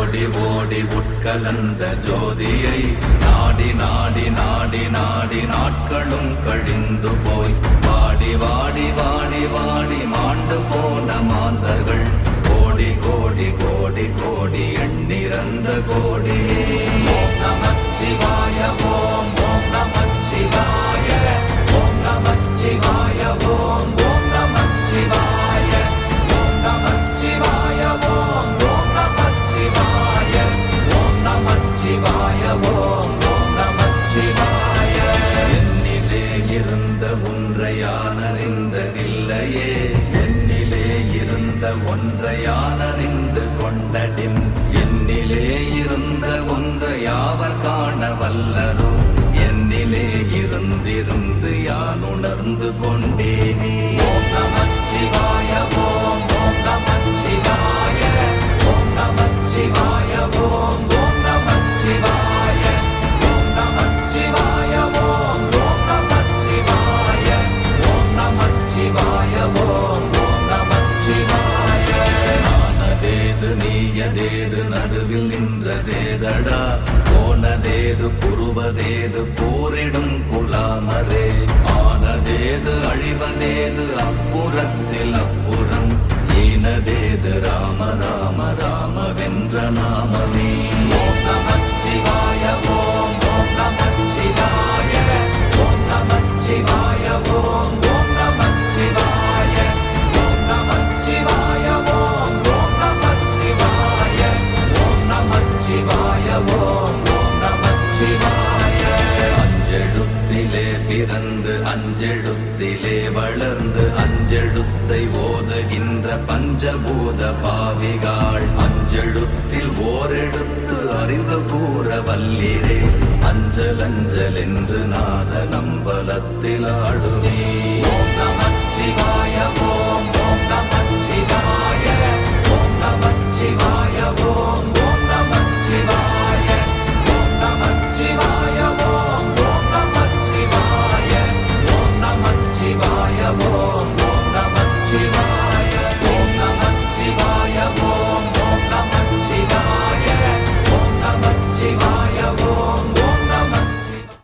ஓடி ஓடி உட்கலந்த ஜோதியை நாடி நாடி நாடி நாடி நாட்களும் கழிந்து போய் வாடி வாடி வாடி வாடி மாண்டு போன மாந்தர்கள் கோடி கோடி கோடி கோடி எண்ணிறந்த கோடி. ஓம் நமச்சிவாய ஓம் ஓம் நமச்சிவாய ஓம் நமச்சிவாய ஓம் ஓம் நமச்சிவாய ஓம் நமச்சிவாய ஓம் ஓம் நமச்சிவாய ஓம் நமச்சிவாய ஓம் ஓம் நமச்சிவாய. என்னிலே இருந்த ஒன்றை யான் அறிந்ததில்லையே, என்னிலே இருந்த ஒன்றை யான் அறிந்து கொண்டடின், என்னிலே இருந்த ஒன்றை யாவர் காண வல்லரோ, என்னிலே இருந்திருந்து யான் உணர்ந்து கொண்டேனே. ஓம் நமச்சிவாய ஓம் ஓம் நமச்சிவாய ஓம் நமச்சிவாய ஓம் ஓம் நமச்சிவாய ஓம் நமச்சிவாய ஓம் ஓம் நமச்சிவாய ஓம் நமச்சிவாய ஓம் ஓம் நமச்சிவாய. ஆனதேது நீயதேது நடுவில் நின்றதேதடா, போனதேது புருவதேது போரிடும் குலாமரே, ஆனதேது அழிவதேது அப்புறத்தில் அப்புறம், ஈனதேது ராம ராம ராமவென்ற நாமமே. ஓம் நமச்சிவாய ஓம் ஓம் நமச்சிவாய ஓம் நமச்சிவாய ஓம் ஓம் நமச்சிவாய ஓம் நமச்சிவாய ஓம் ஓம் நமச்சிவாய ஓம் நமச்சிவாய ஓம் ஓம் நமச்சிவாய. அஞ்செழுத்திலே பிறந்து அஞ்செழுத்திலே வளர்ந்து அஞ்செழுத்தை ஓதுகின்ற பஞ்சபூத பாவிகாள், அஞ்செழுத்தில் ஓரெழுத்து அறிந்து கூற வல்லிரே, அஞ்சல் அஞ்சல் என்று நாத நம்பலத்தில் ஆடுவே.